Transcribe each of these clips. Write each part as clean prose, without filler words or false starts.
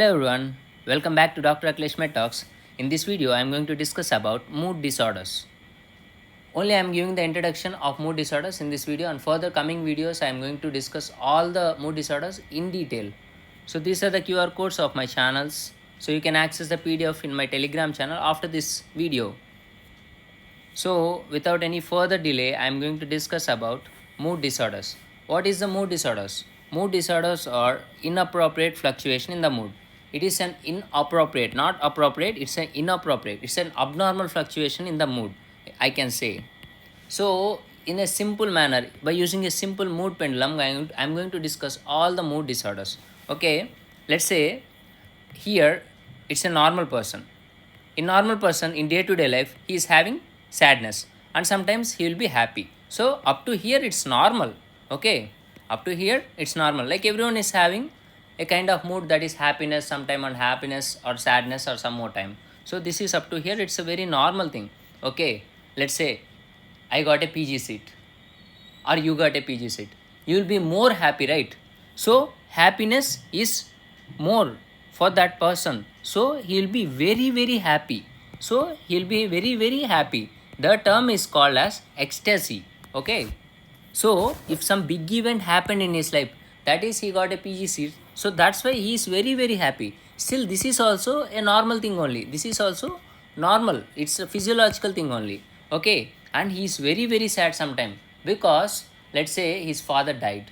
Hello everyone, welcome back to Dr. Akhilesh-MedTalks. In this video, I am going to discuss about mood disorders. Only I am giving the introduction of mood disorders in this video, and further coming videos I am going to discuss all the mood disorders in detail. So these are the QR codes of my channels. So you can access the PDF in my Telegram channel after this video. So without any further delay, I am going to discuss about mood disorders. What is the mood disorders? Mood disorders are inappropriate fluctuation in the mood. It is an inappropriate, not appropriate, it's an inappropriate. It's an abnormal fluctuation in the mood, I can say. So in a simple manner, by using a simple mood pendulum, I'm going to discuss all the mood disorders. Okay, let's say here it's a normal person. In normal person in day-to-day life, he is having sadness and sometimes he will be happy. So up to here it's normal. Okay, up to here it's normal. Like everyone is having a kind of mood that is happiness, sometime unhappiness or sadness or some more time. So this is up to here, it's a very normal thing. Okay, let's say I got a PG seat or you got a PG seat. You will be more happy, right? So happiness is more for that person. So he will be very happy. So he'll be very happy. The term is called as ecstasy. Okay. So if some big event happened in his life, that is he got a PG seat. So that's why he is very happy. Still this is also a normal thing only. This is also normal. It's a physiological thing only. Okay. And he is very sad sometime because let's say his father died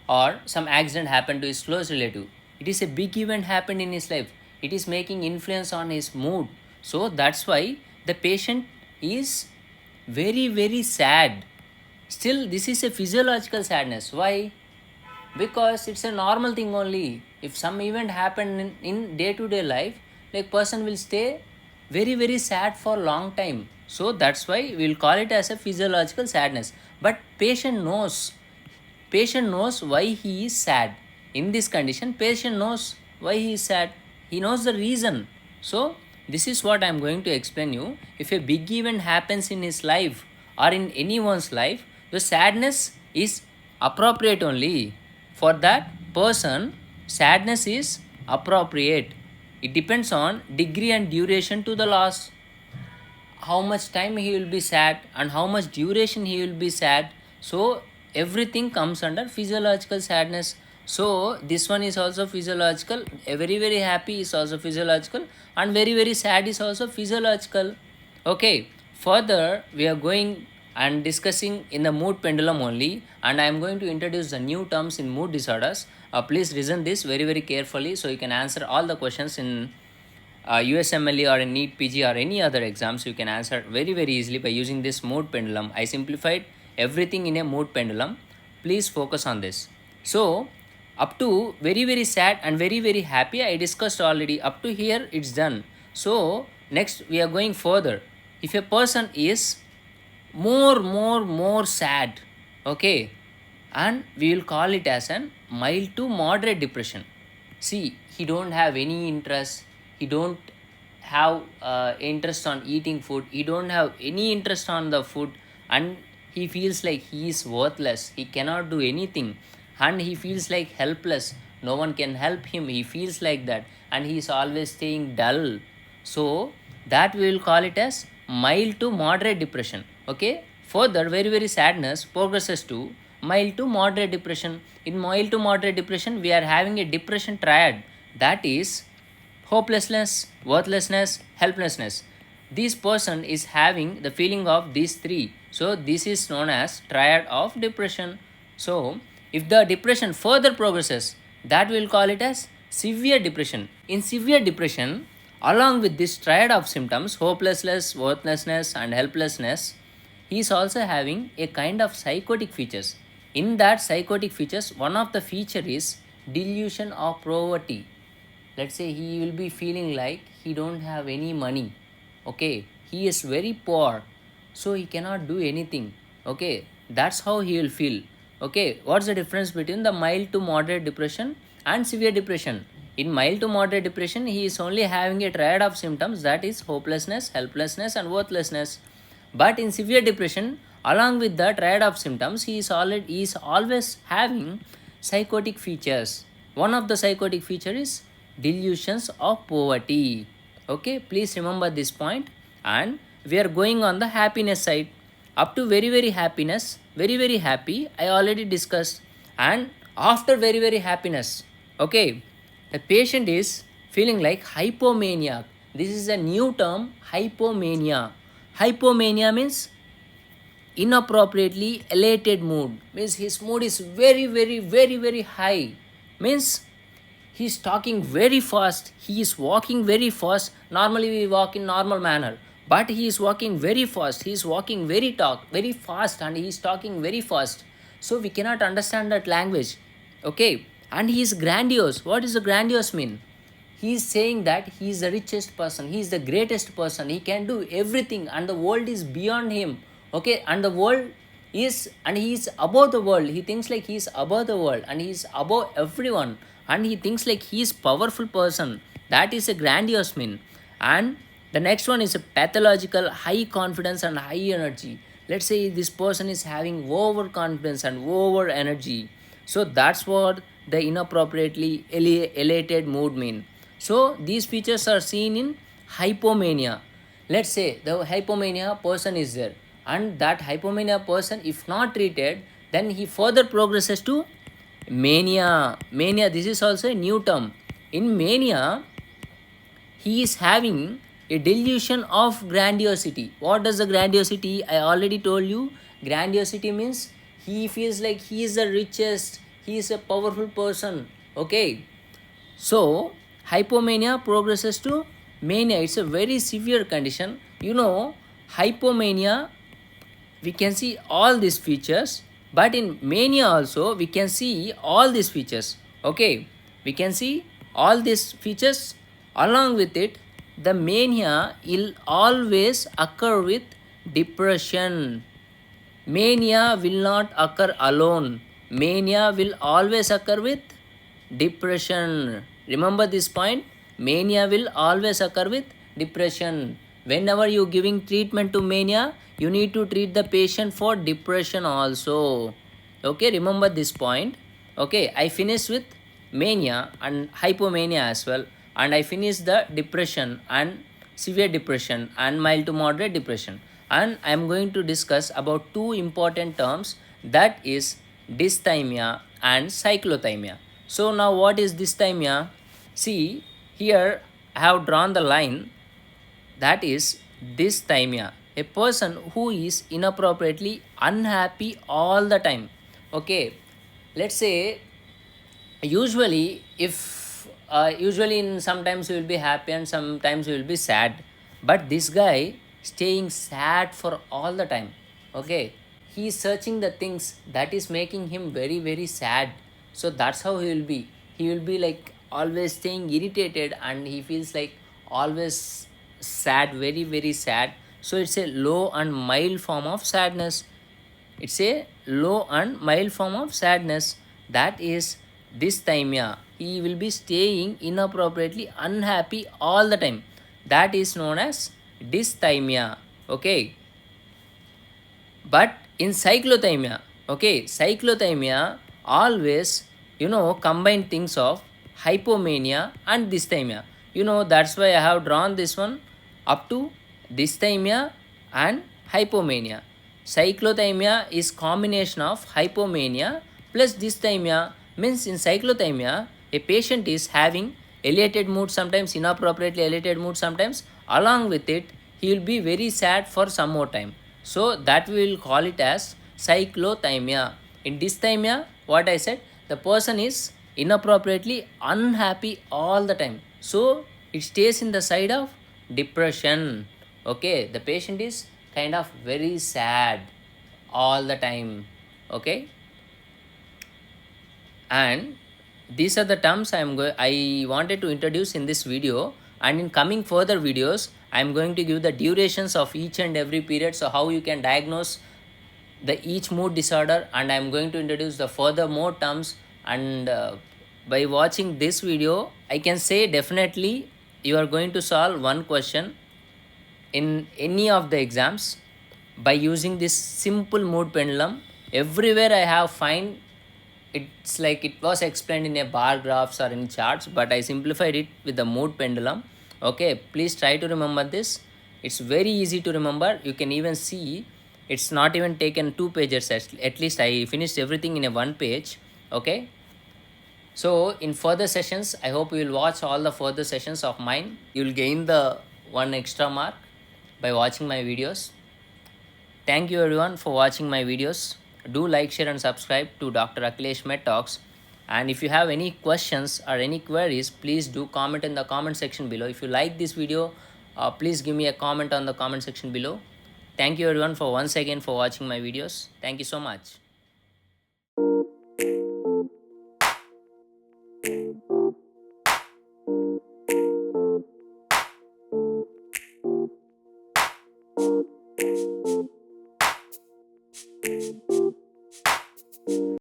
or some accident happened to his close relative. It is a big event happened in his life. It is making influence on his mood. So that's why the patient is very sad. Still this is a physiological sadness. Why? Because it's a normal thing only. If some event happened in day-to-day life, like person will stay very sad for long time. So that's why we'll call it as a physiological sadness. But patient knows why he is sad. In this condition, patient knows why he is sad. He knows the reason. So this is what I am going to explain you. If a big event happens in his life or in anyone's life, the sadness is appropriate only. For that person, sadness is appropriate. It depends on degree and duration to the loss. How much time he will be sad and how much duration he will be sad. So everything comes under physiological sadness. So this one is also physiological. A very happy is also physiological, and very sad is also physiological. Okay, further we are going and discussing in the mood pendulum only, and I am going to introduce the new terms in mood disorders. Please listen this very carefully so you can answer all the questions in USMLE or in NEET PG or any other exams. You can answer very easily by using this mood pendulum. I simplified everything in a mood pendulum. Please focus on this. So up to very sad and very happy I discussed already. Up to here it's done. So next we are going further. If a person is more sad, okay, and we will call it as an mild to moderate depression. See, he don't have any interest. He don't have interest on eating food. He don't have any interest on the food, and he feels like he is worthless. He cannot do anything, and he feels like helpless. No one can help him. He feels like that, and he is always staying dull. So that we will call it as mild to moderate depression. Okay. Further, very sadness progresses to mild to moderate depression. In mild to moderate depression, we are having a depression triad, that is hopelessness, worthlessness, helplessness. This person is having the feeling of these three. So this is known as triad of depression. So if the depression further progresses, that we will call it as severe depression. In severe depression, along with this triad of symptoms, hopelessness, worthlessness and helplessness, he is also having a kind of psychotic features. In that psychotic features, one of the feature is delusion of poverty. Let's say he will be feeling like he don't have any money. Okay, he is very poor, so he cannot do anything. Okay, that's how he will feel. Okay, what's the difference between the mild to moderate depression and severe depression? In mild to moderate depression, he is only having a triad of symptoms, that is hopelessness, helplessness and worthlessness. But in severe depression, along with the triad of symptoms, he is always having psychotic features. One of the psychotic feature is delusions of poverty. Okay, please remember this point. And we are going on the happiness side. Up to very very happiness, very very happy, I already discussed. And after very very happiness, okay, a patient is feeling like hypomania. This is a new term, hypomania. Hypomania means inappropriately elated mood, means his mood is very very very very high, means he is talking very fast, he is walking very fast. Normally we walk in normal manner, but he is walking very fast, he is walking very fast, and he is talking very fast, so we cannot understand that language. Okay, and he is grandiose. What does the grandiose mean? He is saying that he is the richest person, he is the greatest person, he can do everything, and the world is beyond him. Okay, and the world is, and he is above the world. He thinks like he is above the world, and he is above everyone, and he thinks like he is powerful person. That is a grandiose mean. And the next one is a pathological high confidence and high energy. Let's say this person is having overconfidence and over energy, so that's what the inappropriately elated mood mean. So these features are seen in hypomania. Let's say the hypomania person is there, and that hypomania person, if not treated, then he further progresses to mania. Mania, this is also a new term. In mania, he is having a delusion of grandiosity. What does the grandiosity? I already told you. Grandiosity means he feels like he is the richest, he is a powerful person. Okay, so hypomania progresses to mania. It's a very severe condition. Hypomania, we can see all these features, but in mania also we can see all these features. Okay, we can see all these features. Along with it, the mania will always occur with depression. Mania will not occur alone. Mania will always occur with depression. Remember this point. Mania will always occur with depression. Whenever you giving treatment to mania, you need to treat the patient for depression also. Okay, remember this point. Okay, I finished with mania and hypomania as well, and I finished the depression and severe depression and mild to moderate depression. And I am going to discuss about two important terms, that is dysthymia and cyclothymia. So now what is dysthymia? See, here I have drawn the line, that is dysthymia, a person who is inappropriately unhappy all the time. Okay, let's say usually in sometimes you will be happy and sometimes you will be sad, but this guy staying sad for all the time. Okay, he is searching the things that is making him very very sad, so that's how he will be like always staying irritated, and he feels like always sad, very very sad. So it's a low and mild form of sadness. It's a low and mild form of sadness, that is dysthymia. He will be staying inappropriately unhappy all the time, that is known as dysthymia. Okay, but in cyclothymia, okay, cyclothymia always combine things of hypomania and dysthymia. That's why I have drawn this one up to dysthymia and hypomania. Cyclothymia is combination of hypomania plus dysthymia. Means in cyclothymia, a patient is having elated mood, sometimes inappropriately elated mood sometimes. Along with it, he will be very sad for some more time. So that we will call it as cyclothymia. In dysthymia, what I said, the person is inappropriately unhappy all the time. So it stays in the side of depression. Okay, the patient is kind of very sad all the time. Okay, and these are the terms I wanted to introduce in this video, and in coming further videos I am going to give the durations of each and every period, so how you can diagnose the each mood disorder, and I am going to introduce the further more terms. And by watching this video, I can say definitely you are going to solve one question in any of the exams by using this simple mood pendulum. Everywhere I have find it's like it was explained in a bar graphs or in charts, but I simplified it with the mood pendulum. Okay, please try to remember this. It's very easy to remember. You can even see it's not even taken 2 pages. At least I finished everything in a 1 page. Okay, so in further sessions, I hope you will watch all the further sessions of mine. You will gain the one extra mark by watching my videos. Thank you everyone for watching my videos. Do like, share and subscribe to Dr. Akhilesh-MedTalks. And if you have any questions or any queries, please do comment in the comment section below. If you like this video, please give me a comment on the comment section below. Thank you everyone for once again for watching my videos. Thank you so much.